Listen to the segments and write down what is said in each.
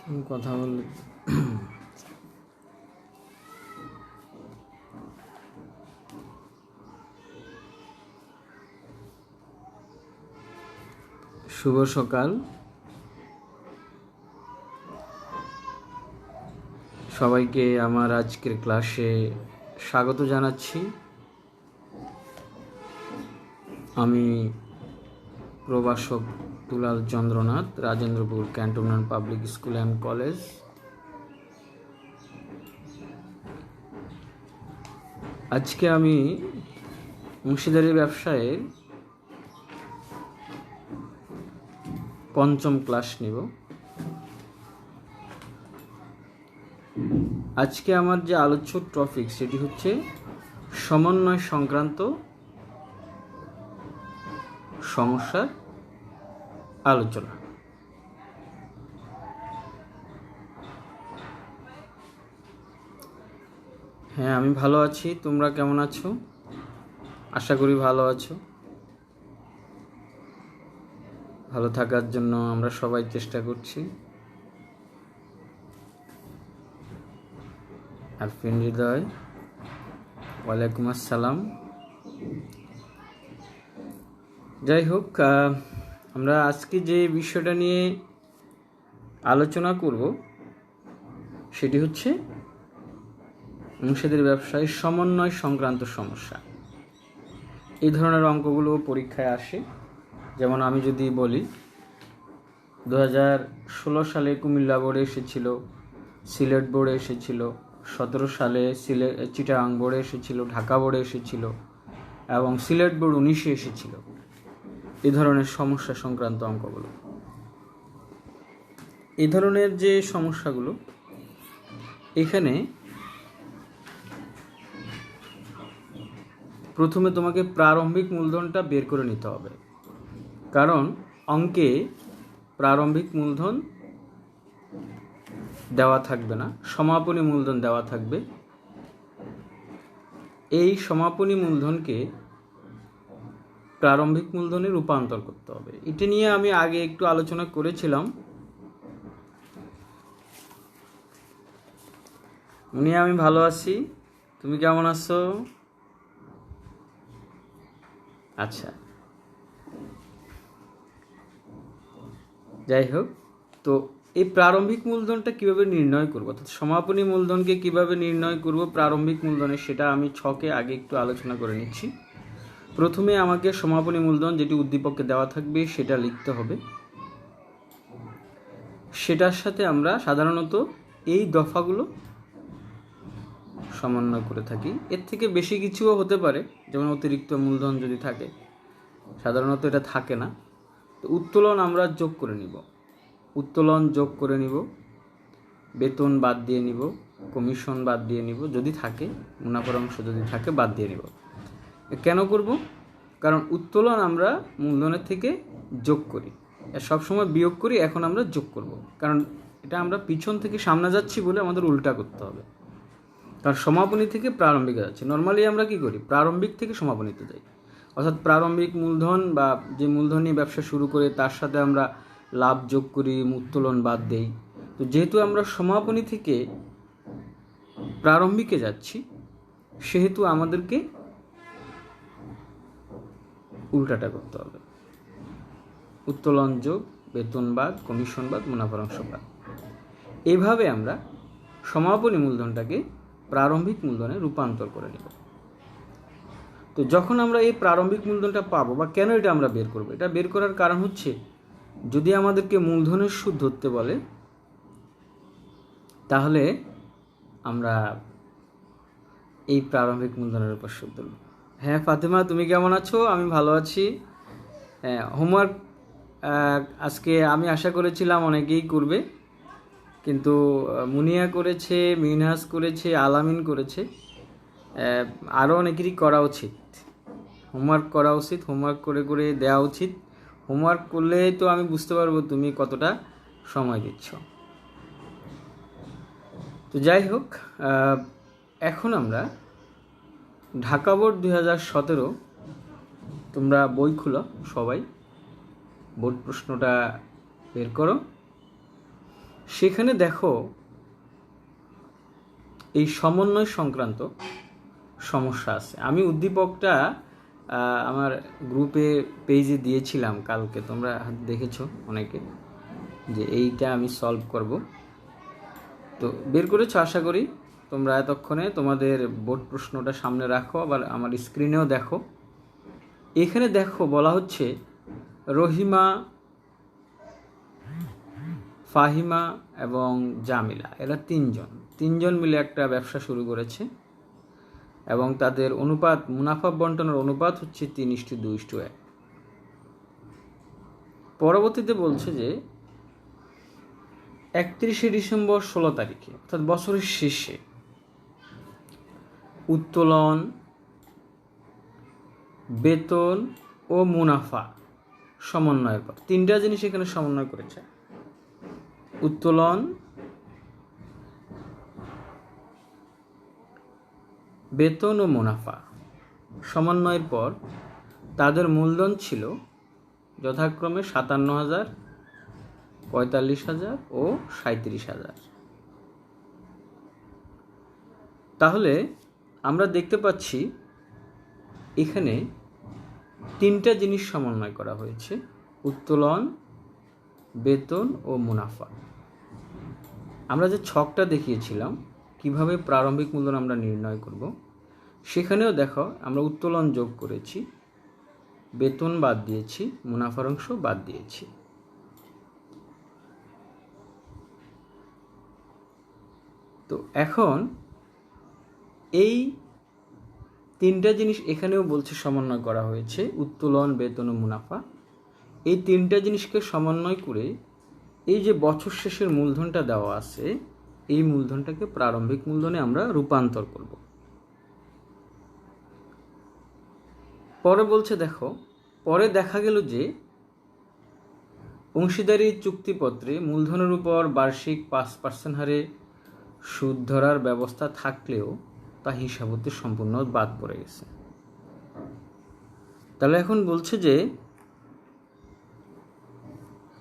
কথা বললে শুভ সকাল সবাইকে। আমার আজকের ক্লাসে স্বাগত জানাচ্ছি। আমি প্রভাষক Dulal Chandranath, Rajendrapur cantonment public school and college. আজকে আমি অংশীদারি ব্যবসায়ের পঞ্চম ক্লাস নিব। আজকে আমার যে আলোচ্য টপিক সেটি হচ্ছে সমন্বয় সংক্রান্ত সমস্যার আলোচনা। হ্যাঁ, আমি ভালো আছি। তোমরা কেমন আছো? আশা করি ভালো আছো। ভালো থাকার জন্য আমরা সবাই চেষ্টা করছি। আরফিন হৃদয়, ওয়ালাইকুম আসসালাম। যাই হোক, আমরা আজকে যে বিষয়টা নিয়ে আলোচনা করব সেটি হচ্ছে অংশীদারি ব্যবসায় সমন্বয় সংক্রান্ত সমস্যা। এই ধরনের অঙ্কগুলো পরীক্ষায় আসে। যেমন আমি যদি বলি 2016 সালে কুমিল্লা বোর্ডে এসেছিল, সিলেট বোর্ডে এসেছিল, 17 সালে চিটাগাং বোর্ডে এসেছিল, ঢাকা বোর্ডে এসেছিল এবং সিলেট বোর্ড 19-এ এসেছিল। এই ধরনের সমস্যা সংক্রান্ত অঙ্কগুলো, এই ধরনের যে সমস্যাগুলো, এখানে প্রথমে তোমাকে প্রারম্ভিক মূলধনটা বের করে নিতে হবে, কারণ অঙ্কে প্রারম্ভিক মূলধন দেওয়া থাকবে না, সমাপনী মূলধন দেওয়া থাকবে। এই সমাপনী মূলধনকে প্রারম্ভিক মূলধনে রূপান্তর করতে হবে। এটা নিয়ে আমি আগে একটু আলোচনা করেছিলাম। আমি ভালো আছি। তুমি কেমন আছো? আচ্ছা, যাই হোক, তো এই প্রারম্ভিক মূলধনটা কিভাবে নির্ণয় করব, অর্থাৎ সমাপনী মূলধনকে কিভাবে নির্ণয় করব প্রারম্ভিক মূলধনে, সেটা আমি ছকে আগে একটু আলোচনা করে নিচ্ছি। প্রথমে আমাকে সমাপনী মূলধন যেটি উদ্দীপককে দেওয়া থাকবে সেটা লিখতে হবে। সেটার সাথে আমরা সাধারণত এই দফাগুলো সমন্বয় করে থাকি। এর থেকে বেশি কিছুও হতে পারে, যেমন অতিরিক্ত মূলধন যদি থাকে, সাধারণত এটা থাকে না। তো উত্তোলন আমরা যোগ করে নিব, উত্তোলন যোগ করে নিব, বেতন বাদ দিয়ে নিব, কমিশন বাদ দিয়ে নিব, যদি থাকে মুনাফার অংশ যদি থাকে বাদ দিয়ে নিব। কেন করব? কারণ উত্তোলন আমরা মূলধনের থেকে যোগ করি, সবসময় বিয়োগ করি, এখন আমরা যোগ করব, কারণ এটা আমরা পিছন থেকে সামনে যাচ্ছি বলে আমাদের উল্টা করতে হবে। কারণ সমাপনী থেকে প্রারম্ভিকে যাচ্ছে। নর্মালি আমরা কি করি? প্রারম্ভিক থেকে সমাপনীতে যাই, অর্থাৎ প্রারম্ভিক মূলধন বা যে মূলধন নিয়ে ব্যবসা শুরু করে তার সাথে আমরা লাভ যোগ করি, উত্তোলন বাদ দেই। তো যেহেতু আমরা সমাপনী থেকে প্রারম্ভিকে যাচ্ছি, সেহেতু আমাদেরকে উল্টাটা করতে হবে। উত্তোলন যোগ, বেতন বাদ, কমিশন বাদ, মুনাফার অংশ বাদ। এইভাবে আমরা সমাপনী মূলধনটাকে প্রারম্ভিক মূলধনে রূপান্তর করে নেব। তো যখন আমরা এই প্রারম্ভিক মূলধনটা পাবো, বা কেন এটা আমরা বের করব, এটা বের করার কারণ হচ্ছে, যদি আমাদেরকে মূলধনের সুদ ধরতে বলে তাহলে আমরা এই প্রারম্ভিক মূলধনের উপর সুদ ধরব। হ্যাঁ ফাতেমা, তুমি কেমন আছো? আমি ভালো আছি। হোমওয়ার্ক আজকে আমি আশা করেছিলাম অনেকেই করবে, কিন্তু মুনিয়া করেছে, মিনহাজ করেছে, আলামিন করেছে। আরও অনেকেরই করা উচিত, হোমওয়ার্ক করা উচিত, হোমওয়ার্ক করে করে দেওয়া উচিত। হোমওয়ার্ক করলে তো আমি বুঝতে পারবো তুমি কতটা সময় দিচ্ছ। তো যাই হোক, এখন আমরা ঢাকা বোর্ড 2017, তোমরা বই খুলো, সবাই বোর্ড প্রশ্নটা বের করো। সেখানে দেখো এই সমন্বয় সংক্রান্ত সমস্যা আছে। আমি উদ্দীপকটা আমার গ্রুপে পেজে দিয়েছিলাম কালকে, তোমরা দেখেছো অনেকে, যে এইটা আমি সলভ করব। তো বের করেছো আশা করি তোমরা এতক্ষণে। তোমাদের বোর্ড প্রশ্নটা সামনে রাখো, আবার আমার স্ক্রিনেও দেখো। এখানে দেখো বলা হচ্ছে রহিমা, ফাহিমা এবং জামিলা, এরা তিনজন মিলে একটা ব্যবসা শুরু করেছে এবং তাদের অনুপাত, মুনাফা বন্টনের অনুপাত হচ্ছে 3:2:1। পরবর্তীতে বলছে যে 31শে ডিসেম্বর 16 তারিখে অর্থাৎ বছরের শেষে উত্তোলন, বেতন ও মুনাফা সমন্বয়ের পর তিনটা জিনিস এখানে সমন্বয় করেছে। উত্তোলন, বেতন ও মুনাফা সমন্বয়ের পর তাদের মূলধন ছিল যথাক্রমে 57,000, 45,000 ও 37,000। তাহলে আমরা দেখতে পাচ্ছি এখানে তিনটা জিনিস সমন্বয় করা হয়েছে: উত্তোলন, বেতন ও মুনাফা। আমরা যে ছকটা দেখিয়েছিলাম কিভাবে প্রারম্ভিক মূলধন আমরা নির্ণয় করব, সেখানেও দেখো আমরা উত্তোলন যোগ করেছি, বেতন বাদ দিয়েছি, মুনাফার অংশ বাদ দিয়েছি। তো এখন এই তিনটা জিনিস এখানেও বলছে সমন্বয় করা হয়েছে, উত্তোলন, বেতন ও মুনাফা। এই তিনটা জিনিসকে সমন্বয় করে এই যে বছর শেষের মূলধনটা দেওয়া আছে, এই মূলধনটাকে প্রারম্ভিক মূলধনে আমরা রূপান্তর করব। পরে বলছে দেখো, পরে দেখা গেল যে অংশীদারি চুক্তিপত্রে মূলধনের উপর বার্ষিক 5% হারে সুদ ধরার ব্যবস্থা থাকলেও তা হিসাব হতে সম্পূর্ণ বাদ পড়ে গেছে। তাহলে এখন বলছে যে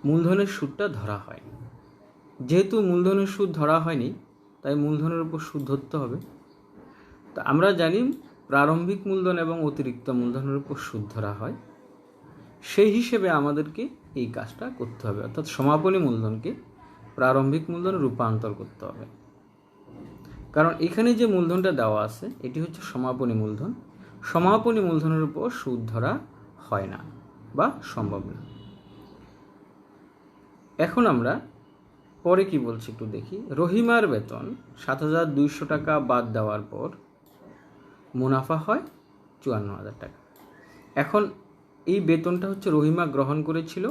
মূলধনের সুদটা ধরা হয়নি। যেহেতু মূলধনের সুদ ধরা হয়নি, তাই মূলধনের উপর সুদ ধরতে হবে। তা আমরা জানি প্রারম্ভিক মূলধন এবং অতিরিক্ত মূলধনের উপর সুদ ধরা হয়। সেই হিসেবে আমাদেরকে এই কাজটা করতে হবে, অর্থাৎ সমাপনী মূলধনকে প্রারম্ভিক মূলধনে রূপান্তর করতে হবে। কারণ এখানে যে মূলধনটা দেওয়া আছে এটি হচ্ছে সমাপনী মূলধন। সমাপনী মূলধনের উপর সুদ ধরা হয় না বা সম্ভব না। এখন আমরা পরে কি বলছি একটু দেখি। রহিমার বেতন 7,200 টাকা বাদ দেওয়ার পর মুনাফা হয় 54,000 টাকা। এখন এই বেতনটা হচ্ছে রহিমা গ্রহণ করেছিল,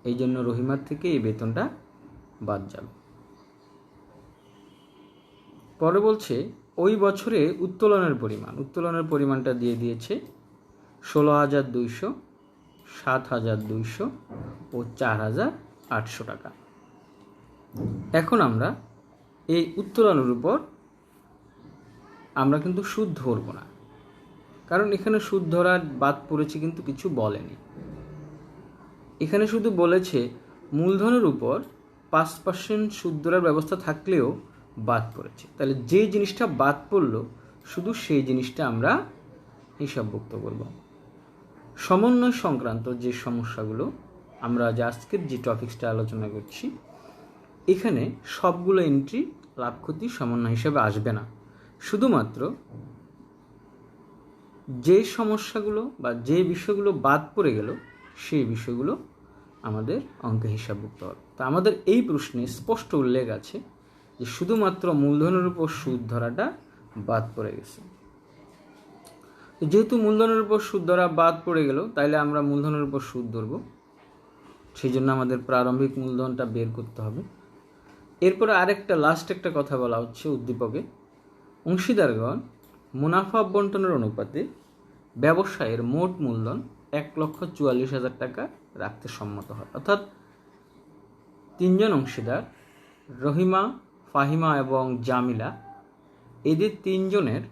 এই জন্য রহিমার থেকে এই বেতনটা বাদ যাবে। পরে বলছে ওই বছরে উত্তোলনের পরিমাণটা দিয়ে দিয়েছে 16,200, 7,200 ও 4,800 টাকা। এখন আমরা এই উত্তোলনের উপর আমরা কিন্তু সুদ ধরব না, কারণ এখানে সুদ ধরার বাদ পড়েছে কিন্তু কিছু বলেনি। এখানে শুধু বলেছে মূলধনের উপর 5% সুদ ধরার ব্যবস্থা থাকলেও বাদ পড়েছে। তাহলে যে জিনিসটা বাদ পড়লো শুধু সেই জিনিসটা আমরা হিসাবভুক্ত করব। সমন্বয় সংক্রান্ত যে সমস্যাগুলো আমরা যে আজকের যে টপিক্সটা আলোচনা করছি, এখানে সবগুলো এন্ট্রি লাভ ক্ষতি সমন্বয় হিসেবে আসবে না। শুধুমাত্র যে সমস্যাগুলো বা যে বিষয়গুলো বাদ পড়ে গেল সেই বিষয়গুলো আমাদের অঙ্কে হিসাবভুক্ত হবে। তা আমাদের এই প্রশ্নে স্পষ্ট উল্লেখ আছে যে শুধুমাত্র মূলধনের উপর সুদ ধরাটা বাদ পড়ে গেছে। যেহেতু মূলধনের উপর সুদ ধরা বাদ পড়ে গেল, তাইলে আমরা মূলধনের উপর সুদ ধরব, সেই জন্য আমাদের প্রারম্ভিক মূলধনটা বের করতে হবে। এরপরে আরেকটা লাস্ট একটা কথা বলা হচ্ছে উদ্দীপকে, অংশীদারগণ মুনাফা বন্টনের অনুপাতে ব্যবসায়ের মোট মূলধন 1,44,000 টাকা রাখতে সম্মত হয়। অর্থাৎ তিনজন অংশীদার রহিমা, ফাহিমা এবং জামিলা, এদের তিনজনের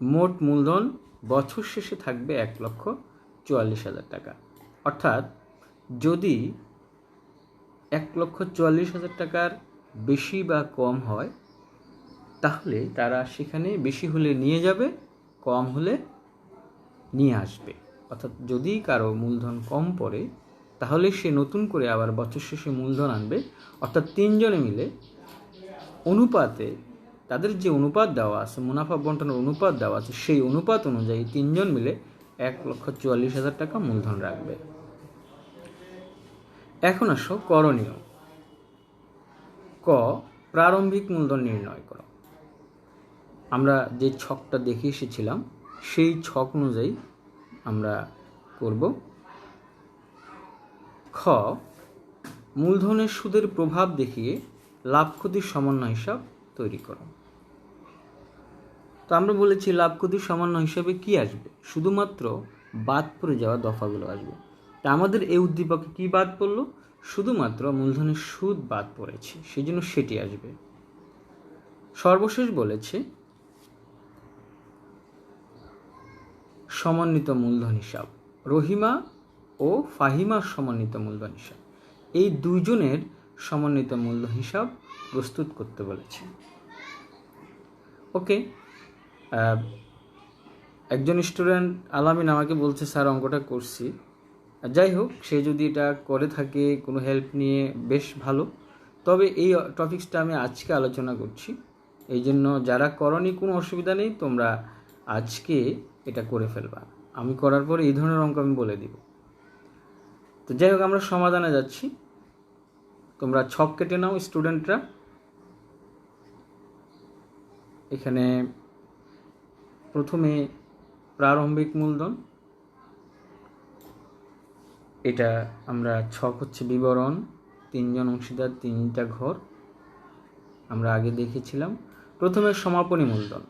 মোট মূলধন বছর শেষে থাকবে 1,44,000 টাকা। অর্থাৎ যদি 1,44,000 টাকার বেশি বা কম হয়, তাহলে তারা সেখানে বেশি হলে নিয়ে যাবে, কম হলে নিয়ে আসবে। অর্থাৎ যদি কারো মূলধন কম পড়ে, তাহলে সে নতুন করে আবার বছর শেষে মূলধন আনবে। অর্থাৎ 3 জনে মিলে অনুপাতে, তাদের যে অনুপাত দেওয়া আছে, মুনাফা বন্টনের অনুপাত দেওয়া আছে, সেই অনুপাত অনুযায়ী 3 জন মিলে 1,44,000 টাকা মূলধন রাখবে। এখন আসো করণীয়। ক, প্রারম্ভিক মূলধন নির্ণয় করো। আমরা যে ছকটা দেখে এসেছিলাম সেই ছক অনুযায়ী আমরা করব। খ, মূলধনের সুদের প্রভাব দেখিয়ে লাভ ক্ষতির সমন্বয় হিসাব তৈরি করো। তো আমরা বলেছি লাভ ক্ষতির সমন্বয় হিসাবে কি আসবে? শুধুমাত্র বাদ পড়ে যাওয়া দফাগুলো আসবে। তা আমাদের এই উদ্দীপকে কি বাদ পড়লো? শুধুমাত্র মূলধনের সুদ বাদ পড়েছে, সেই জন্য সেটি আসবে। সর্বশেষ বলেছে সমন্বিত মূলধন হিসাব, রহিমা ও ফাহিমার সমন্বিত মূলধন হিসাব, এই দুইজনের সমন্বিত মূলধন হিসাব প্রস্তুত করতে বলেছে। ওকে, একজন স্টুডেন্ট আলামিন আমাকে বলছে, স্যার অঙ্কটা করছি। যাই হোক, সে যদি এটা করে থাকে কোনো হেল্প নিয়ে বেশ ভালো। তবে এই টপিক্সটা আমি আজকে আলোচনা করছি, এই জন্য যারা করনি কোনো অসুবিধা নেই, তোমরা আজকে এটা করে ফেলবা। আমি করার পরে এই ধরনের অঙ্ক আমি বলে দিব। তো যাই হোক, আমরা সমাধানে যাচ্ছি। তোমরা ছক কেটে নাও স্টুডেন্টরা। এখানে প্রথমে প্রারম্ভিক মূলধন, এটা আমরা ছক হচ্ছে বিবরণ, 3 জন অংশীদার, 3টা ঘর, আমরা আগে দেখেছিলাম। প্রথমে সমাপনী মূলধন,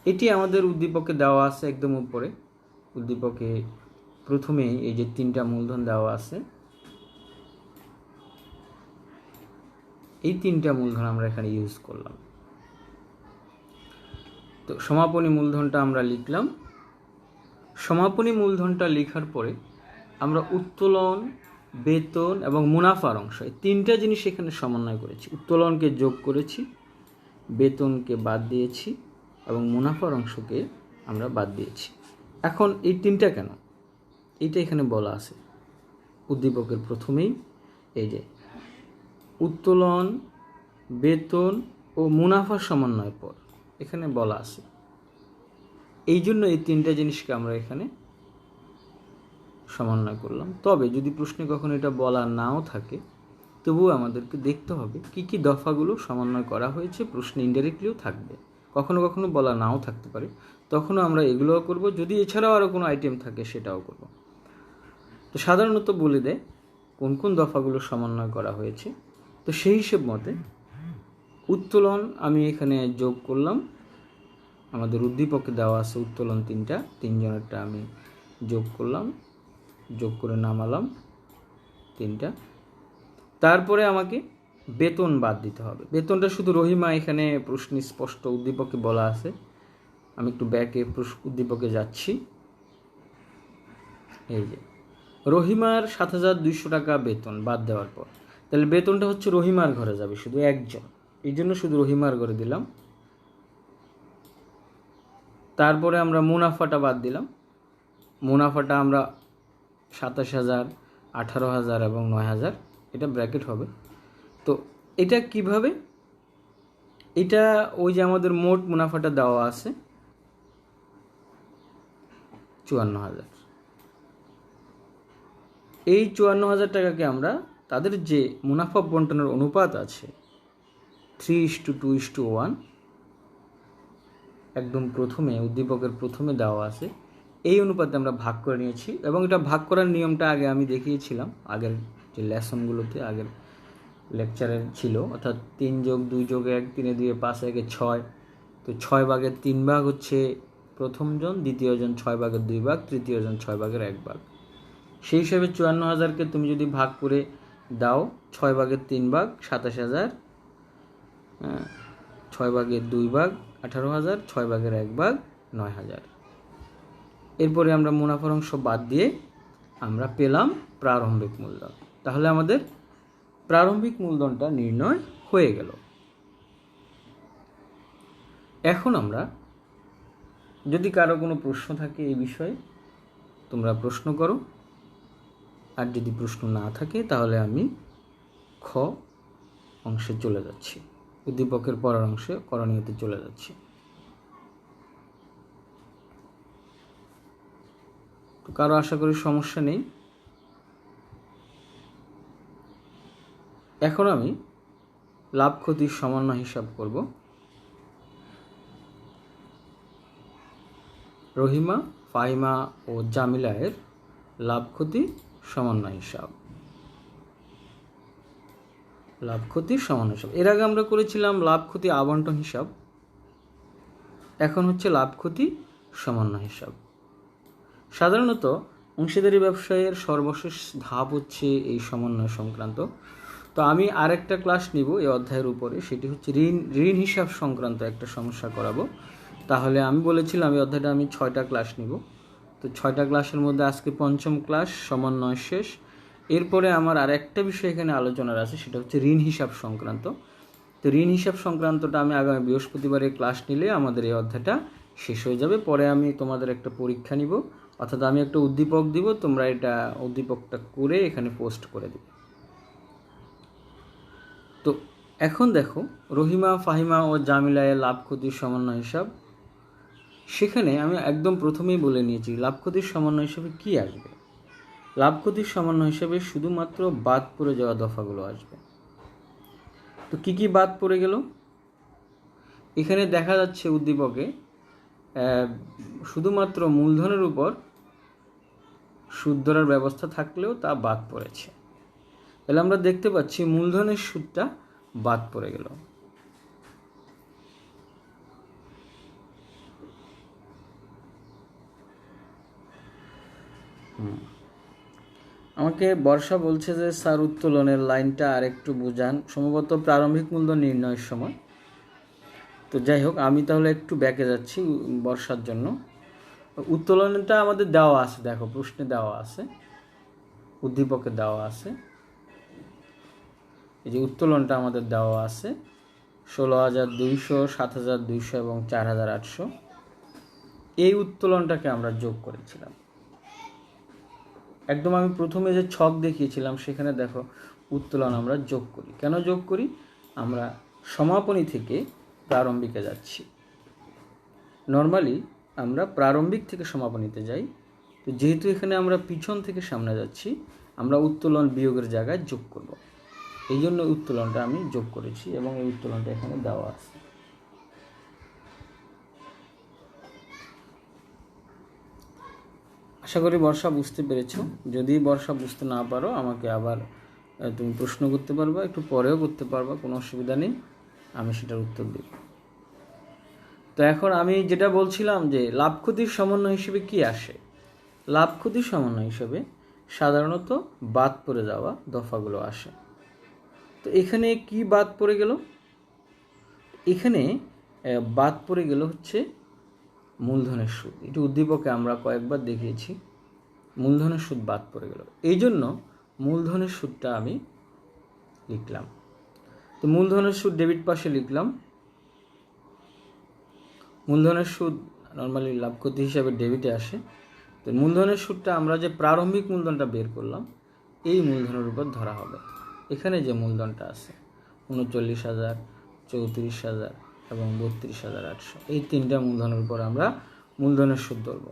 এটি আমাদের উদ্দীপকে দেওয়া আছে একদম উপরে। উদ্দীপকে প্রথমে এই যে 3টা মূলধন দেওয়া আছে, এই 3টা মূলধন আমরা এখানে ইউজ করলাম। তো সমাপনী মূলধনটা আমরা লিখলাম। সমাপনী মূলধনটা লেখার পরে আমরা উত্তোলন, বেতন এবং মুনাফার অংশ, এই 3টা জিনিস এখানে সমন্বয় করেছি। উত্তোলনকে যোগ করেছি, বেতনকে বাদ দিয়েছি এবং মুনাফার অংশকে আমরা বাদ দিয়েছি। এখন এই 3টা কেন, এইটা এখানে বলা আছে উদ্দীপকের প্রথমেই। এই যে উত্তোলন, বেতন ও মুনাফার সমন্বয়ের পর এখানে বলা আছে, এই জন্য এই 3টা জিনিসকে আমরা এখানে সমন্বয় করলাম। তবে যদি প্রশ্নে কখনো এটা বলা নাও থাকে, তবুও আমাদেরকে দেখতে হবে কি কি দফাগুলো সমন্বয় করা হয়েছে। প্রশ্নে ইনডাইরেক্টলিও থাকবে, কখনো কখনো বলা নাও থাকতে পারে, তখনও আমরা এগুলোও করব। যদি এছাড়াও আরও কোনো আইটেম থাকে সেটাও করব। তো সাধারণত বলে দেয় কোন কোন দফাগুলো সমন্বয় করা হয়েছে। তো সেই হিসেব মতে উত্তোলন আমি এখানে যোগ করলাম। আমাদের উদ্দীপকে দেওয়া আছে উত্তোলন 3টা, 3 জনেরটা আমি যোগ করলাম, যোগ করে নামালাম 3টা। তারপরে আমাকে বেতন বাদ দিতে হবে। বেতনটা শুধু রহিমা, এখানে প্রশ্নে স্পষ্ট উদ্দীপকে বলা আছে। আমি একটু ব্যাকে উদ্দীপকে যাচ্ছি। এই যে রহিমার 7,200 টাকা বেতন বাদ দেওয়ার পর, তাহলে বেতনটা হচ্ছে রহিমার ঘরে যাবে শুধু একজন, এই জন্য শুধু রহিমার ঘরে দিলাম। তারপরে আমরা মুনাফাটা বাদ দিলাম। মুনাফাটা আমরা 27,000, 18,000 এবং 9,000, এটা ব্র্যাকেট হবে। তো এটা কিভাবে, এটা ওই যে আমাদের মোট মুনাফাটা দেওয়া আছে 54,000, এই 54,000 টাকাকে আমরা তাদের যে মুনাফা বন্টনের অনুপাত আছে 3:2:1, একদম প্রথমে উদ্দীপকের প্রথমে দেওয়া আছে, এই অনুপাতে আমরা ভাগ করে নিয়েছি। এবং এটা ভাগ করার নিয়মটা আগে আমি দেখিয়েছিলাম আগের যে লেসনগুলোতে, আগের লেকচারে ছিল। অর্থাৎ 3 যোগ 2 যোগ 1, 3 2 5 1 6, তো 6 ভাগের 3 ভাগ হচ্ছে প্রথম জন, দ্বিতীয় জন 6 ভাগের 2 ভাগ, তৃতীয় জন 6 ভাগের 1 ভাগ। সেই হিসাবে 54,000কে তুমি যদি ভাগ করে দাও 6 ভাগের 3 ভাগ 27,000, 6 ভাগের 2 ভাগ 18,000, 6 ভাগের 1 ভাগ 9,000। এরপরে আমরা মুনাফার অংশ বাদ দিয়ে আমরা পেলাম প্রারম্ভিক মূলধন। তাহলে আমাদের প্রারম্ভিক মূলধনটা নির্ণয় হয়ে গেল। এখন আমরা যদি কারো কোনো প্রশ্ন থাকে এই বিষয়ে তোমরা প্রশ্ন করো, আর যদি প্রশ্ন না থাকে তাহলে আমি খ অংশে চলে যাচ্ছি, উদ্দীপকের পরের অংশে করণীয়তে চলে যাচ্ছি। তো কারো আশা করি সমস্যা নেই। এখন আমি লাভ ক্ষতির সমন্বয় হিসাব করব। রহিমা, ফাহিমা ও জামিলায়ের লাভ ক্ষতি সমন্বয় হিসাব। লাভ ক্ষতির সমন্বয় হিসাব এর আগে আমরা করেছিলাম লাভ ক্ষতি আবন্টন হিসাব, এখন হচ্ছে লাভ ক্ষতি সমন্বয় হিসাব। সাধারণত অংশীদারি ব্যবসায়ের সর্বশেষ ধাপ হচ্ছে এই সমন্বয় সংক্রান্ত। তো আমি আরেকটা ক্লাস নিব এই অধ্যায়ের উপরে, সেটি হচ্ছে ঋণ হিসাব সংক্রান্ত একটা সমস্যা করাবো। তাহলে আমি বলেছিলাম এই অধ্যায়টা আমি 6টা ক্লাস নিব। তো 6টা ক্লাসের মধ্যে আজকে 5ম ক্লাস সমন্বয় শেষ। এরপরে আমার আর একটা বিষয় এখানে আলোচনার আছে, সেটা হচ্ছে ঋণ হিসাব সংক্রান্ত। তো ঋণ হিসাব সংক্রান্তটা আমি আগামী বৃহস্পতিবারে ক্লাস নিলে আমাদের এই অধ্যায়টা শেষ হয়ে যাবে। পরে আমি তোমাদের একটা পরীক্ষা নিব, অর্থাৎ আমি একটা উদ্দীপক দিব, তোমরা এটা উদ্দীপকটা করে এখানে পোস্ট করে দিবে। তো এখন দেখো রহিমা, ফাহিমা ও জামিলায়ের লাভ ক্ষতির সমন্বয় হিসাব। সেখানে আমি একদম প্রথমেই বলে নিয়েছি লাভ ক্ষতির সমন্বয় হিসাবে কি আসবে। লাভ ক্ষতির সমন্বয় হিসাবে শুধুমাত্র বাদ পড়ে যাওয়া দফাগুলো আসবে। তো কি কি বাদ পড়ে গেল? এখানে দেখা যাচ্ছে উদ্দীপকে শুধুমাত্র মূলধনের উপর সুদ ধরার ব্যবস্থা থাকলেও তা বাদ পড়েছে। তাহলে আমরা দেখতে পাচ্ছি মূলধনের সুদটা বাদ পড়ে গেল। আমাকে বর্ষা বলছে যে স্যার উত্তোলনের লাইনটা আর একটু বুঝান, সম্ভবত প্রারম্ভিক মূলধন নির্ণয়ের সময়। তো যাই হোক, আমি তাহলে একটু ব্যাকে যাচ্ছি বর্ষার জন্য। উত্তোলনটা আমাদের দেওয়া আছে, দেখো প্রশ্নে দেওয়া আছে, উদ্দীপকে দেওয়া আছে। এই যে উত্তোলনটা আমাদের দেওয়া আছে 16,200, 7,200 এবং 4,800। এই উত্তোলনটাকে আমরা যোগ করেছিলাম। একদম আমি প্রথমে যে ছক দেখিয়েছিলাম সেখানে দেখো উত্তোলন আমরা যোগ করি। কেন যোগ করি? আমরা সমাপনী থেকে প্রারম্ভিকে যাচ্ছি। নর্মালি আমরা প্রারম্ভিক থেকে সমাপনীতে যাই, তো যেহেতু এখানে আমরা পিছন থেকে সামনে যাচ্ছি, আমরা উত্তোলন বিয়োগের জায়গায় যোগ করব। এই জন্য উত্তোলনটা আমি যোগ করেছি এবং এই উত্তোলনটা এখানে দেওয়া আছে। আশা করি বর্ষা বুঝতে পেরেছো। যদি বর্ষা বুঝতে না পারো আমাকে আবার তুমি প্রশ্ন করতে পারবা, একটু পরেও করতে পারবা, কোনো অসুবিধা নেই, আমি সেটার উত্তর দেব। তো এখন আমি যেটা বলছিলাম যে লাভ ক্ষতির সমন্বয় হিসেবে কি আসে। লাভ ক্ষতির সমন্বয় হিসেবে সাধারণত বাদ পড়ে যাওয়া দফাগুলো আসে। তো এখানে কি বাদ পড়ে গেল? এখানে বাদ পড়ে গেল হচ্ছে মূলধনের সুদ। এটি উদ্দীপকে আমরা কয়েকবার দেখিয়েছি, মূলধনের সুদ বাদ পড়ে গেল। এই জন্য মূলধনের সুদটা আমি লিখলাম। তো মূলধনের সুদ ডেবিট পাশে লিখলাম। মূলধনের সুদ নর্মালি লাভ ক্ষতি হিসাবে ডেবিটে আসে। তো মূলধনের সুদটা আমরা যে প্রারম্ভিক মূলধনটা বের করলাম এই মূলধনের উপর ধরা হবে। এখানে যে মূলধনটা আছে 39,000, 34,000 এবং 32,800, এই তিনটা মূলধনের উপর আমরা মূলধনের সুদ ধরব।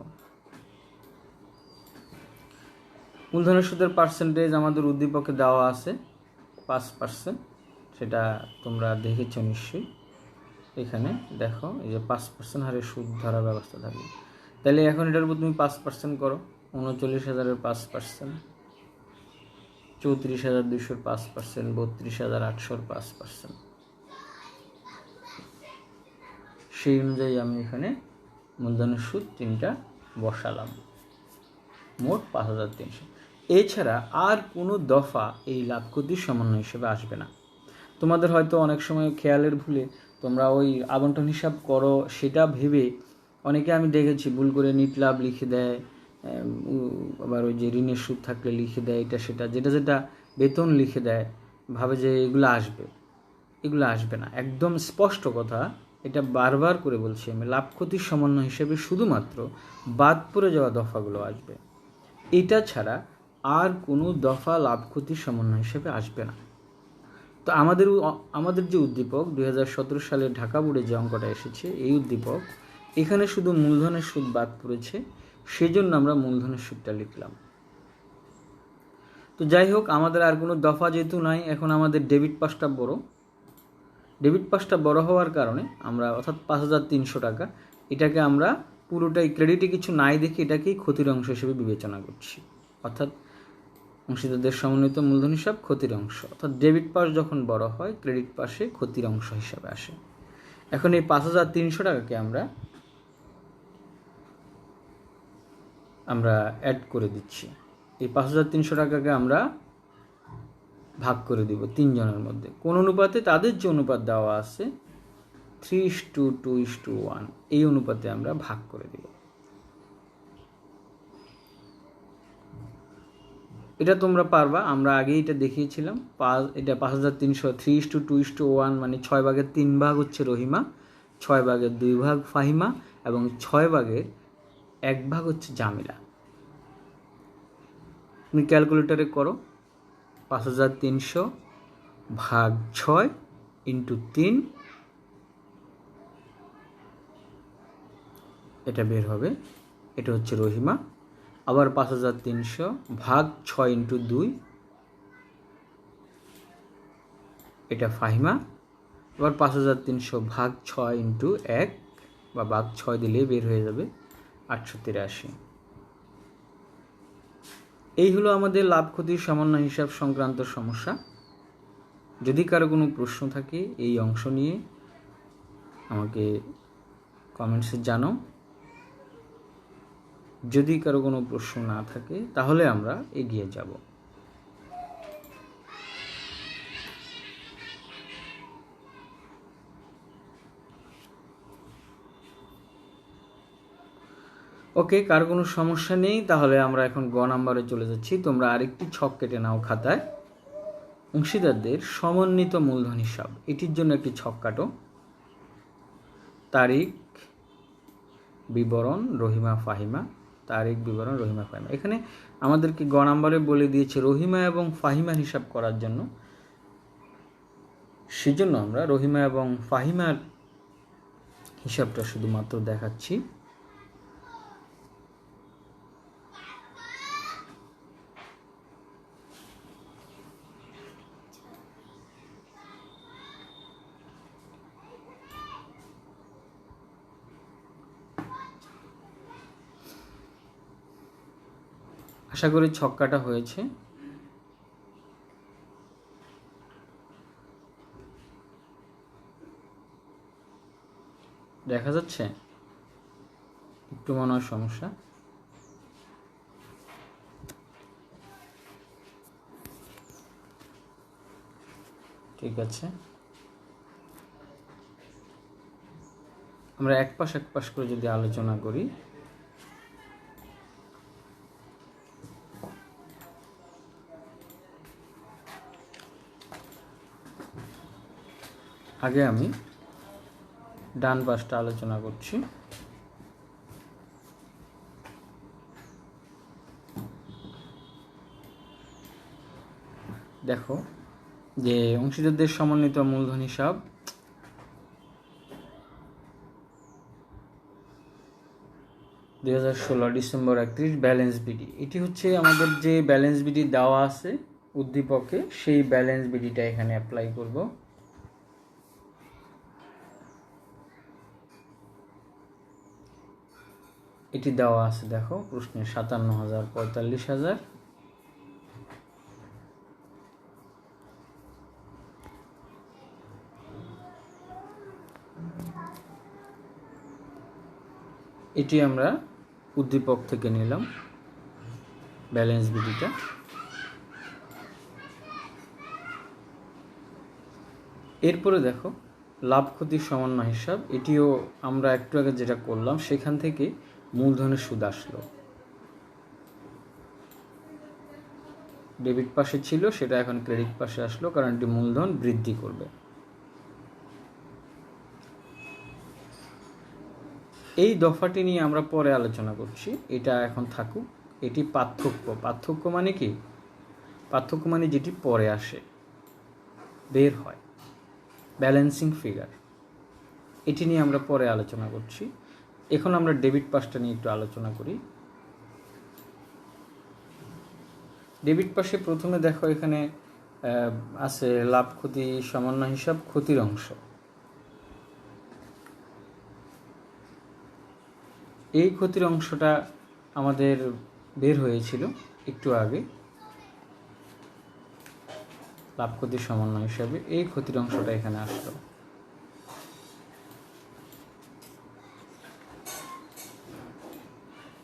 মূলধনের সুদের পার্সেন্টেজ আমাদের উদ্দীপকে দেওয়া আছে 5%, সেটা তোমরা দেখেছো নিশ্চয়ই। এখানে দেখো এই যে 5% হারে সুদ ধরার ব্যবস্থা থাকবে। তাহলে এখন এটার উপর তুমি 5% করো। 39,000-এর 5%, 34,200-র 5%, 32,800-র 5%। সেই অনুযায়ী আমি এখানে মূলধনের সুদ 3টা বসালাম, মোট 5,300। এছাড়া আর কোনো দফা এই লাভ ক্ষতির সমন্বয় হিসেবে আসবে না। তোমাদের হয়তো অনেক সময় খেয়ালের ভুলে তোমরা ওই আবন্টন হিসাব করো, সেটা ভেবে অনেকে আমি দেখেছি ভুল করে নিট লাভ লিখে দেয়, আবার ওই যে ঋণের সুদ থাকলে লিখে দেয় এটা সেটা, যেটা যেটা বেতন লিখে দেয়, ভাবে যে এগুলো আসবে না। একদম স্পষ্ট কথা, এটা বারবার করে বলছি আমি, লাভ ক্ষতির সমন্বয় হিসেবে শুধুমাত্র বাদ পড়ে যাওয়া দফাগুলো আসবে। এটা ছাড়া আর কোনো দফা লাভ ক্ষতির সমন্বয় হিসেবে আসবে না। তো আমাদের যে উদ্দীপক 2017 সালে ঢাকা বোর্ডে যে অঙ্কটা এসেছে, এই উদ্দীপক এখানে শুধু মূলধনের সুদ বাদ পড়েছে, সেজন্য আমরা মূলধনের সুদটা লিখলাম। তো যাই হোক, আমাদের আর কোনো দফা যেহেতু নাই, এখন আমাদের ডেবিট পাসটা বড় হওয়ার কারণে আমরা, অর্থাৎ 5,300 টাকা, এটাকে আমরা পুরোটাই ক্রেডিটে কিছু নাই দেখে এটাকেই ক্ষতির অংশ হিসেবে বিবেচনা করছি। অর্থাৎ অংশীদারদের সমন্বিত মূলধন হিসাব ক্ষতির অংশ, অর্থাৎ ডেবিট পাস যখন বড় হয় ক্রেডিট পাসে ক্ষতির অংশ হিসাবে আসে। এখন এই 5,300 টাকাকে আমরা অ্যাড করে দিচ্ছি। এই 5,300 টাকাকে আমরা ভাগ করে দিব 3 জনের মধ্যে। কোন অনুপাতে? তাদের যে অনুপাত দেওয়া আছে 3:2:1, এই অনুপাতে আমরা ভাগ করে দিব। এটা তোমরা পারবা, আমরা আগেই এটা দেখিয়েছিলাম। এটা 5,300 3:2:1, মানে 6 ভাগের 3 ভাগ হচ্ছে রহিমা, 6 ভাগের 2 ভাগ ফাহিমা এবং 6 ভাগের 1 ভাগ হচ্ছে জামিলা। তুমি ক্যালকুলেটরে করো, 5,300 ভাগ 6 ইন্টু 3, এটা বের হবে, এটা হচ্ছে রহিমা। আবার 5,300 ভাগ 6 ইন্টু 2, এটা ফাহিমা। আবার 5,300 ভাগ 6 ইন্টু 1 বা ভাগ 6 দিলে বের হয়ে যাবে 883। এই হলো আমাদের লাভ ক্ষতির সমন্বয় হিসাব সংক্রান্ত সমস্যা। যদি কারো কোনো প্রশ্ন থাকে এই অংশ নিয়ে আমাকে কমেন্টসে জানাও। যদি কারো কোনো প্রশ্ন না থাকে তাহলে আমরা এগিয়ে যাব। ওকে, কার কোনো সমস্যা নেই, তাহলে আমরা এখন গ নাম্বারে চলে যাচ্ছি। তোমরা আরেকটি ছক কেটে নাও খাতায়। অংশীদারদের সমন্বিত মূলধন হিসাব, এটির জন্য একটি ছক কাটো। তারিখ, বিবরণ, রহিমা ফাহিমা, তারিখ, বিবরণ, রহিমা ফাহিমা। এখানে আমাদেরকে গ নাম্বারে বলে দিয়েছে রহিমা এবং ফাহিমার হিসাব করার জন্য। সেজন্য আমরা রহিমা এবং ফাহিমার হিসাবটা শুধুমাত্র দেখাচ্ছি। আশা করি ছক্কাটা হয়েছে। দেখা যাচ্ছে? একটু মনে হয় সমস্যা। ঠিক আছে, আমরা এক পাশ করে যদি আলোচনা করি, আগে আমি ডান পাশটা আলোচনা করছি। দেখো যে অংশীদারদের সমন্বিত মূলধন হিসাব, ডিসেম্বর 31 ব্যালেন্স বিডি। এটি হচ্ছে আমাদের যে ব্যালেন্স বিডি দেওয়া আছে উদ্দীপকে, সেই ব্যালেন্স বিডিটা এখানে অ্যাপ্লাই করব। এটি দেওয়া আছে, দেখো প্রশ্নে 57,000, 45,000। এটি আমরা উদ্দীপক থেকে নিলাম ব্যালেন্স বিডিটা। এরপরে দেখো লাভ ক্ষতির সমন্বয় হিসাব, এটিও আমরা একটু আগে যেটা করলাম সেখান থেকে মূলধনের সুদ আসলো। ডেবিট পাশে ছিল সেটা এখন ক্রেডিট পাশে আসলো, কারণ এটি মূলধন বৃদ্ধি করবে। এই দফাটি নিয়ে আমরা পরে আলোচনা করছি, এটা এখন থাকুক। এটি পার্থক্য মানে কি? পার্থক্য মানে যেটি পরে আসে, বের হয়, ব্যালেন্সিং ফিগার, এটি নিয়ে আমরা পরে আলোচনা করছি। এখন আমরা ডেবিট পাশটা নিয়ে একটু আলোচনা করি। ডেবিট পাশে প্রথমে দেখো এখানে আছে লাভ ক্ষতি সামান্য হিসাব, ক্ষতির অংশ। এই ক্ষতির অংশটা আমাদের বের হয়েছিল একটু আগে, লাভ ক্ষতির সামান্য হিসাবে এই ক্ষতির অংশটা এখানে আসলো।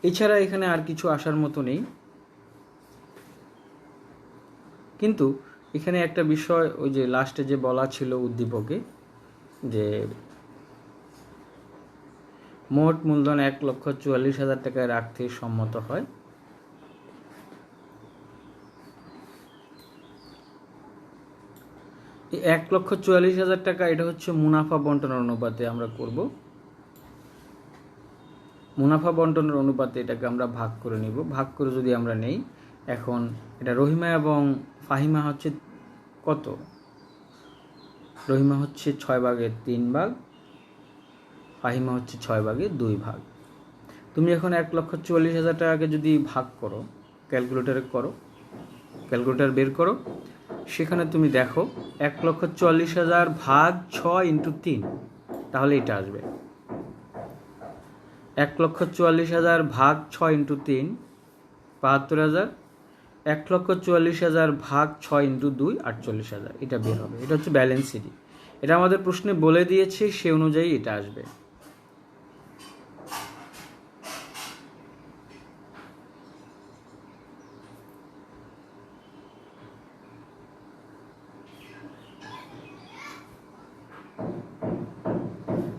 এছাড়া এখানে আর কিছু আসার মতো নেই, কিন্তু এখানে একটা বিষয়, ওই যে লাস্টে যে বলা ছিল উদ্দীপকে, যে মোট মূলধন 1,44,000 টাকায় রাখতে সম্মত হয়। এই 1,44,000 টাকা এটা হচ্ছে মুনাফা বন্টনের অনুপাতে আমরা করব। মুনাফা বন্টনের অনুপাতে এটাকে আমরা ভাগ করে নিব। ভাগ করে যদি আমরা নেই, এখন এটা রহিমা এবং ফাহিমা হচ্ছে কত? রহিমা হচ্ছে 6/3 ফাহিমা হচ্ছে 6/2। তুমি এখন 1,44,000 টাকাকে যদি ভাগ করো, ক্যালকুলেটর বের করো, সেখানে তুমি দেখো 1,44,000 ভাগ 6 × 3, তাহলে এটা আসবে 1,44,000 ভাগ 6 × 3 72,000, 1,44,000 ভাগ 6 × 2 48,000, এটা বের হবে। এটা হচ্ছে ব্যালেন্স সিডি, এটা আমাদের প্রশ্নে বলে দিয়েছে, সে অনুযায়ী এটা আসবে।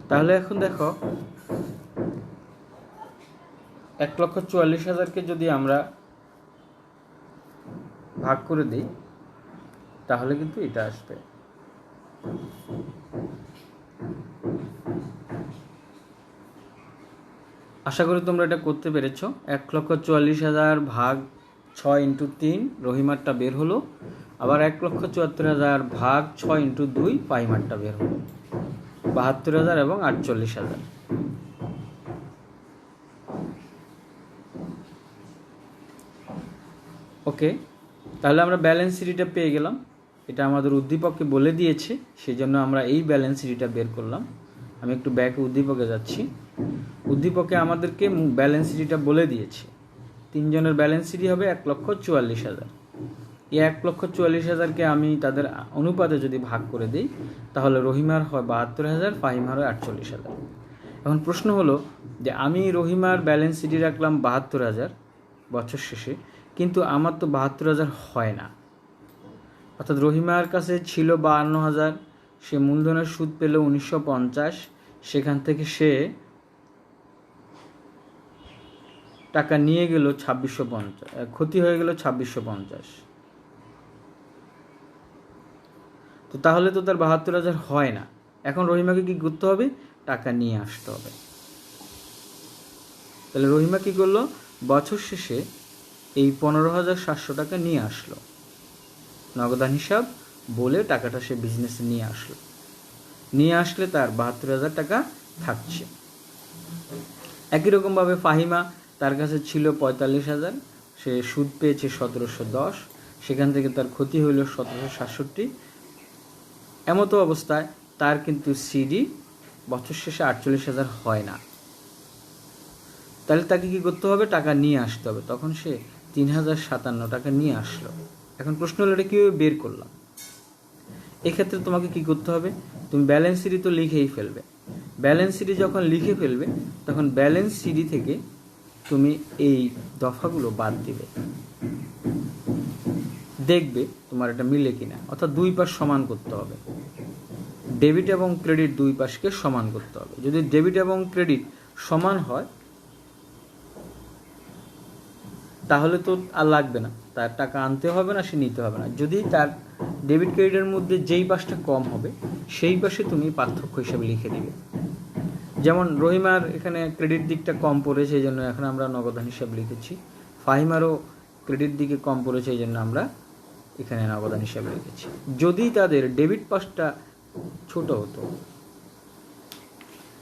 তাহলে এখন দেখো 1,44,000কে যদি আমরা ভাগ করে দিই, তাহলে কিন্তু এটা আসবে। আশা করি তোমরা এটা করতে পেরেছো। 1,44,000 ভাগ 6 × 3 রহিমারটা বের হলো, আবার 1,74,000 ভাগ 6 × 2 ফাহিমারটা বের হলো, 72,000 এবং 48,000। ওকে, তাহলে আমরা ব্যালেন্স সিডিটা পেয়ে গেলাম। এটা আমাদের উদ্দীপককে বলে দিয়েছে, সেই জন্য আমরা এই ব্যালেন্স সিডিটা বের করলাম। আমি একটু ব্যাকে উদ্দীপকে যাচ্ছি। উদ্দীপকে আমাদেরকে ব্যালেন্স সিডিটা বলে দিয়েছে। 3 জনের ব্যালেন্স সিডি হবে 1,44,000। এই 1,44,000কে আমি তাদের অনুপাতে যদি ভাগ করে দিই, তাহলে রহিমার হয় 72,000, ফাহিমার হয় 48,000। এখন প্রশ্ন হলো যে আমি রহিমার ব্যালেন্স সিডি রাখলাম 72,000 বছর শেষে, কিন্তু আমার তো 72,000 হয় না। অর্থাৎ রহিমার কাছে ছিল 52,000, সে মূলধনের সুদ পেল 1950, সেখান থেকে সে টাকা নিয়ে গেল 2650, ক্ষতি হয়ে গেল 2650। তো তাহলে তো তার 72,000 হয় না। এখন রহিমাকে কি করতে হবে? টাকা নিয়ে আসতে হবে। তাহলে রহিমা কি করলো? বছর শেষে এই 15,700 টাকা নিয়ে আসলো, নগদান হিসাব বলে টাকাটা সে বিজনেসে নিয়ে আসলো। নিয়ে আসলে তার 72,000 টাকা থাকছে। একই রকমভাবে ফাহিমা, তার কাছে ছিল 45,000, সে সুদ পেয়েছে 1710, সেখান থেকে তার ক্ষতি হইল 1767। এমতো অবস্থায় তার কিন্তু সিডি বছর শেষে 48,000 হয় না। তাহলে তাকে কি করতে হবে? টাকা নিয়ে আসতে হবে। তখন সে 3,057 টাকা নিয়ে আসলো। এখন প্রশ্ন হলো এটা কীভাবে বের করলাম? এক্ষেত্রে তোমাকে কি করতে হবে? তুমি ব্যালেন্স সিডি তো লিখেই ফেলবে। ব্যালেন্স সিডি যখন লিখে ফেলবে, তখন ব্যালেন্স সিডি থেকে তুমি এই দফাগুলো বাদ দিবে, দেখবে তোমার এটা মিলে কিনা। অর্থাৎ দুই পাশ সমান করতে হবে, ডেবিট এবং ক্রেডিট দুই পাশকে সমান করতে হবে। যদি ডেবিট এবং ক্রেডিট সমান হয়, তাহলে তো আর লাগবে না, তার টাকা আনতে হবে না, সে নিতে হবে না। যদি তার ডেবিট ক্রেডিটের মধ্যে যেই পাশটা কম হবে সেই পাশে তুমি পার্থক্য হিসেবে লিখে দিবে। যেমন রহিমার এখানে ক্রেডিট দিকটা কম পড়েছে, এই জন্য এখন আমরা নগদান হিসাব লিখেছি। ফাহিমারও ক্রেডিট দিকে কম পড়েছে, এই জন্য আমরা এখানে নগদান হিসাবে লিখেছি। যদি তাদের ডেবিট পাশটা ছোট হতো,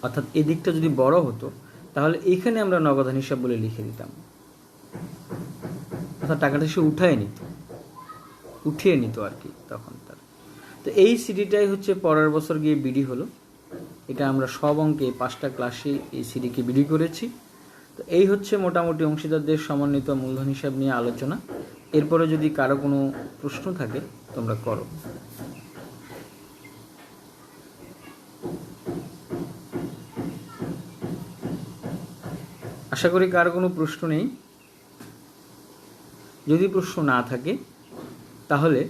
অর্থাৎ এই দিকটা যদি বড় হতো, তাহলে এখানে আমরা নগদান হিসাব বলে লিখে দিতাম, অর্থাৎ টাকাটা সে উঠিয়ে নিত আর কি তখন তার। তো এই সিডিটাই হচ্ছে পরের বছর গিয়ে বিডি হলো। এটা আমরা সব অঙ্কে 5টা ক্লাসে এই সিডিকে বিডি করেছি। তো এই হচ্ছে মোটামুটি অংশীদারদের সমন্বিত মূলধন হিসাব নিয়ে আলোচনা। এরপরে যদি কারো কোনো প্রশ্ন থাকে তোমরা করো। আশা করি কারো কোনো প্রশ্ন নেই। যদি প্রশ্ন না থাকে তাহলে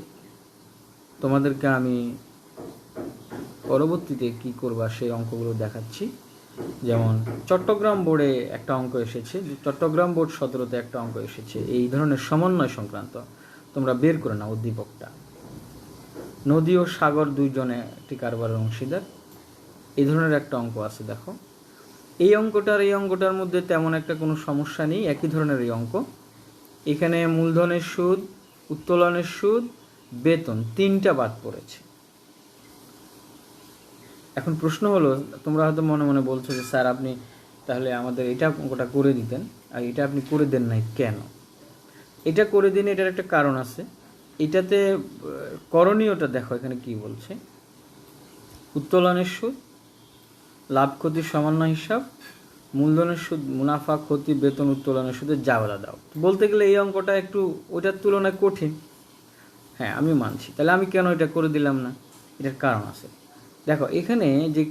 তোমাদেরকে আমি পরবর্তীতে কি করবা সেই অঙ্কগুলো দেখাচ্ছি। যেমন চট্টগ্রাম বোর্ডে একটা অঙ্ক এসেছে, চট্টগ্রাম বোর্ড 17তে একটা অঙ্ক এসেছে এই ধরনের সমন্বয় সংক্রান্ত। তোমরা বের করে নাও উদ্দীপকটা। নদী ও সাগর দুইজনে একটি কারবারের অংশীদার, এই ধরনের একটা অঙ্ক আছে। দেখো এই অঙ্কটার মধ্যে তেমন একটা কোনো সমস্যা নেই, একই ধরনের এই অঙ্ক। এখানে মূলধনের সুদ, উত্তোলনের সুদ, বেতন 3টা বাদ পড়েছে। এখন প্রশ্ন হলো, তোমরা হয়তো মনে মনে বলছো যে স্যার আপনি তাহলে আমাদের এটা অঙ্কটা করে দিতেন, আর এটা আপনি করে দেন নাই কেন? এটা করে দিন, এটার একটা কারণ আছে। এটাতে করণীয়টা দেখো এখানে কি বলছে। উত্তোলনের সুদ, লাভ ক্ষতির সমন্বয় হিসাব, মূলধনের সুদ, মুনাফা, ক্ষতি, বেতন, উত্তোলনের সুদের জাবেদা দাও। বলতে গেলে এই অঙ্কটা একটু ওইটার তুলনায় কঠিন, হ্যাঁ আমি মানছি। তাহলে আমি কেন এটা করে দিলাম না? এটার কারণ আছে। দেখো এখানে যে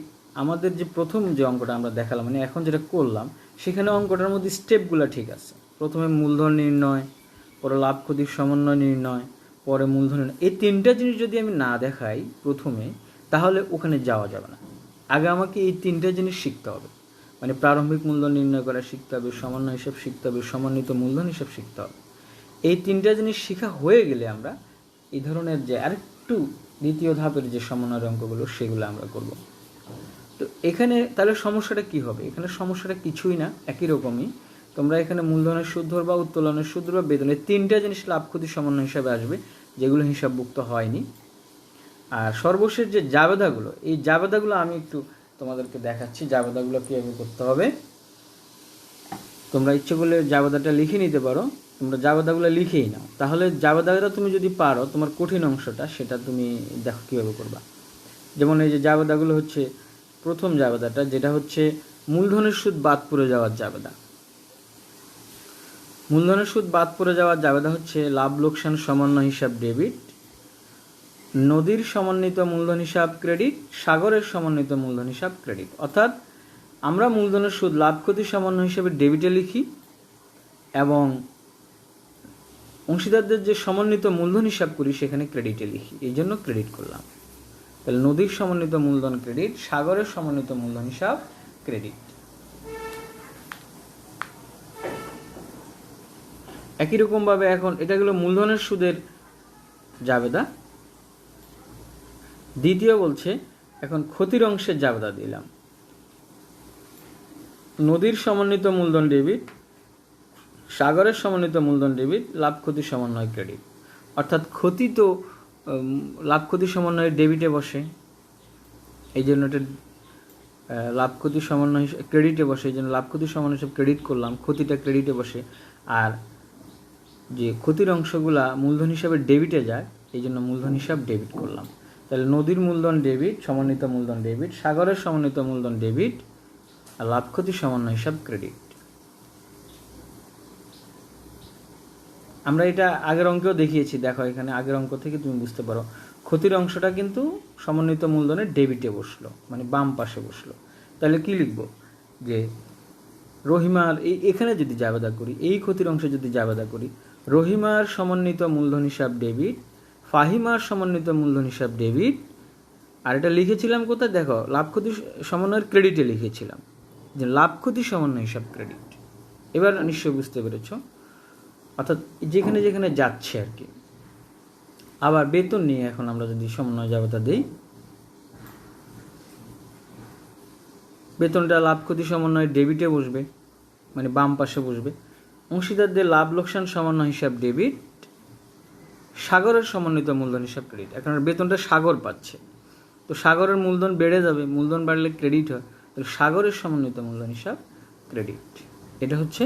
আমাদের যে প্রথম যে অঙ্কটা আমরা দেখালাম, মানে এখন যেটা করলাম, সেখানে অঙ্কটার মধ্যে স্টেপগুলো ঠিক আছে। প্রথমে মূলধন নির্ণয়, পরে লাভ ক্ষতির সমন্বয় নির্ণয়, পরে মূলধন নির্ণয়। এই 3টা জিনিস যদি আমি না দেখাই প্রথমে, তাহলে ওখানে যাওয়া যাবে না। আগে আমাকে এই 3টা জিনিস শিখতে হবে, মানে প্রারম্ভিক মূলধন নির্ণয় করা শিখতে হবে, সমন্বয় হিসাব শিখতে হবে, সমন্বিত মূলধন হিসাব শিখতে হবে। এই 3টা জিনিস শেখা হয়ে গেলে আমরা এই ধরনের যে আরেকটু দ্বিতীয় ধাপের যে সমন্বয়ের অঙ্কগুলো সেগুলো আমরা করব। তো এখানে তাহলে সমস্যাটা কি হবে? এখানে সমস্যাটা কিছুই না, একই রকমই। তোমরা এখানে মূলধনের সুদ ধরবা, উত্তোলনের সুদ ধরবা, বেতনের 3টা জিনিস লাভ ক্ষতি সমন্বয় হিসাবে আসবে, যেগুলো হিসাবভুক্ত হয়নি। আর সর্বশেষ যে জাবেদাগুলো, এই জাবেদাগুলো আমি একটু তোমাদেরকে দেখাচ্ছি জাবেদাগুলো কীভাবে করতে হবে। তোমরা ইচ্ছে করলে জাবেদাটা লিখে নিতে পারো, তোমরা জাবেদাগুলো লিখেই নাও। তাহলে জাবেদাটা তুমি যদি পারো, তোমার কঠিন অংশটা সেটা তুমি দেখো কীভাবে করবা। যেমন এই যে জাবেদাগুলো হচ্ছে, প্রথম জাবেদাটা যেটা হচ্ছে মূলধনের সুদ বাদ পড়ে যাওয়ার জাবেদা। মূলধনের সুদ বাদ পড়ে যাওয়ার জাবেদা হচ্ছে লাভ লোকসান সমন্বয় হিসাব ডেবিট, নদীর সমন্বিত মূলধন হিসাব ক্রেডিট, সাগরের সমন্বিত মূলধন হিসাব ক্রেডিট। অর্থাৎ আমরা মূলধনের সুদ লাভ ক্ষতি সমন্বয় হিসাবে ডেবিটে লিখি, এবং অংশীদারদের যে সমন্বিত মূলধন হিসাব করি সেখানে ক্রেডিটে লিখি, এই জন্য ক্রেডিট করলাম। তাহলে নদীর সমন্বিত মূলধন ক্রেডিট, সাগরের সমন্বিত মূলধন হিসাব ক্রেডিট। একই রকমভাবে এখন এটা গেল মূলধনের সুদের জাবেদা। দ্বিতীয় বলছে এখন ক্ষতির অংশের জাবেদা দিলাম। নদীর সমন্বিত মূলধন ডেবিট, সাগরের সমন্বিত মূলধন ডেবিট, লাভ ক্ষতি সমন্বয় ক্রেডিট। অর্থাৎ ক্ষতি তো লাভ ক্ষতি সমন্বয়ের ডেবিটে বসে, এই জন্য এটা লাভ ক্ষতি সমন্বয় ক্রেডিটে বসে, এই জন্য লাভ ক্ষতি সমন্বয় হিসাব ক্রেডিট করলাম, ক্ষতিটা ক্রেডিটে বসে। আর যে ক্ষতির অংশগুলা মূলধন হিসাবে ডেবিটে যায়, এই জন্য মূলধন হিসাব ডেবিট করলাম। তাহলে নদীর মূলধন ডেবিট, সমন্বিত মূলধন ডেবিট, সাগরের সমন্বিত মূলধন ডেবিট, আর লাভ ক্ষতি সমন্বয় হিসাব ক্রেডিট। আমরা এটা আগের অঙ্কেও দেখিয়েছি, দেখো এখানে আগের অঙ্ক থেকে তুমি বুঝতে পারো ক্ষতির অংশটা কিন্তু সমন্বিত মূলধনের ডেবিটে বসলো, মানে বাম পাশে বসলো। তাহলে কি লিখবো? যে রহিমার এখানে যদি জাবেদা করি, এই ক্ষতির অংশে যদি জাবেদা করি, রহিমার সমন্বিত মূলধন হিসাব ডেবিট, ফাহিমার সমন্বিত মূলধন হিসাব ডেবিট। আর এটা লিখেছিলাম কোথায়? দেখো লাভ ক্ষতি সমন্বয়ের ক্রেডিটে লিখেছিলাম, যে লাভ ক্ষতি সমন্বয় হিসাব ক্রেডিট। এবার নিশ্চয়ই বুঝতে পেরেছ। অর্থাৎ যেখানে যেখানে যাচ্ছে আর কি। আবার বেতন নিয়ে এখন আমরা যদি সমন্বয় জাবেদা দিই, বেতনটা লাভ ক্ষতি সমন্বয় ডেবিটে বসবে, মানে বাম পাশে বসবে। অংশীদারদের লাভ লোকসান সমন্বয় হিসাব ডেবিট, সাগরের সমন্বিত মূলধন হিসাব ক্রেডিট। এখন বেতনটা সাগর পাচ্ছে, তো সাগরের মূলধন বেড়ে যাবে, মূলধন বাড়লে ক্রেডিট হয়, তাহলে সাগরের সমন্বিত মূলধন হিসাব ক্রেডিট। এটা হচ্ছে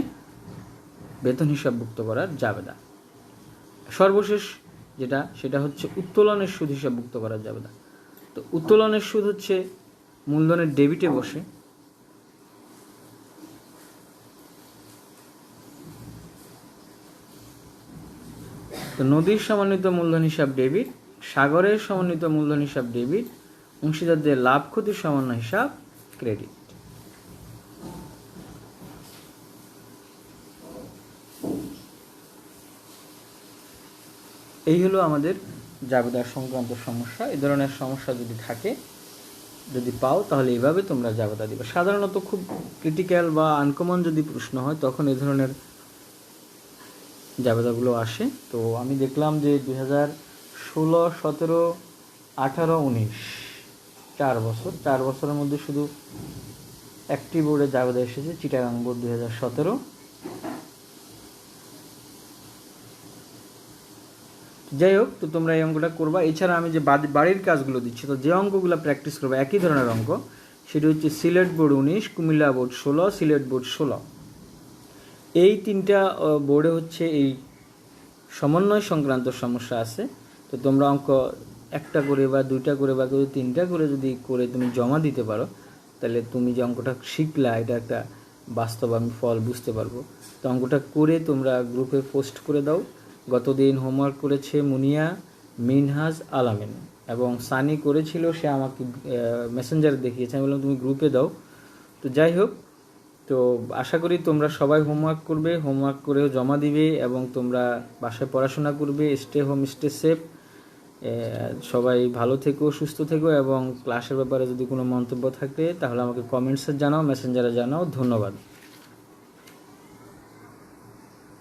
বেতন হিসাবভুক্ত করার জাবেদা। সর্বশেষ যেটা, সেটা হচ্ছে উত্তোলনের সুদ হিসাবভুক্ত করার জাবেদা। তো উত্তোলনের সুদ হচ্ছে মূলধনের ডেবিটে বসে, তো নদীর সমন্বিত মূলধন হিসাব ডেবিট, সাগরের সমন্বিত মূলধন হিসাব ডেবিট, অংশীদারদের লাভ ক্ষতির সমন্বয় হিসাব ক্রেডিট। এই হলো আমাদের জাবেদা সংক্রান্ত সমস্যা। এই ধরনের সমস্যা যদি থাকে, যদি পাও, তাহলে এইভাবে তোমরা জাবেদা দিবে। সাধারণত খুব ক্রিটিক্যাল বা আনকমন যদি প্রশ্ন হয়, তখন এই ধরনের জাবেদাগুলো আসে। তো আমি দেখলাম যে 2016, 17, 18, 19 4 বছরের মধ্যে শুধু একটি বোর্ডে জাবেদা এসেছে, চিটাগাং বোর্ড 2017। যাই হোক, তো তোমরা এই অঙ্কটা করবা। এছাড়া আমি যে বাড়ির কাজগুলো দিচ্ছি, তো যে অঙ্কগুলো প্র্যাকটিস করবে একই ধরনের অঙ্ক, সেটি হচ্ছে Sylhet board 19, Comilla board 16, Sylhet board 16। এই তিনটা বোর্ডে হচ্ছে এই সমন্বয় সংক্রান্ত সমস্যা আছে। তো তোমরা অঙ্ক একটা করে বা দুইটা করে বা তিনটা করে যদি করে তুমি জমা দিতে পারো, তাহলে তুমি যে অঙ্কটা শিখলা, এটা একটা বাস্তব আমি ফল বুঝতে পারবো। তো অঙ্কটা করে তোমরা গ্রুপে পোস্ট করে দাও। গতদিন হোমওয়ার্ক করেছে মুনিয়া, মিনহাজ, আলামিন এবং সানি করেছিল, সে আমাকে মেসেঞ্জারে দেখিয়েছে। আমি বললাম তুমি গ্রুপে দাও। তো যাই হোক, তো আশা করি তোমরা সবাই হোমওয়ার্ক করবে, হোমওয়ার্ক করেও জমা দিবে এবং তোমরা বাসায় পড়াশোনা করবে। Stay home, stay safe. সবাই ভালো থেকো, সুস্থ থেকো এবং ক্লাসের ব্যাপারে যদি কোনো মন্তব্য থাকে তাহলে আমাকে কমেন্টসে জানাও, মেসেঞ্জারে জানাও। ধন্যবাদ।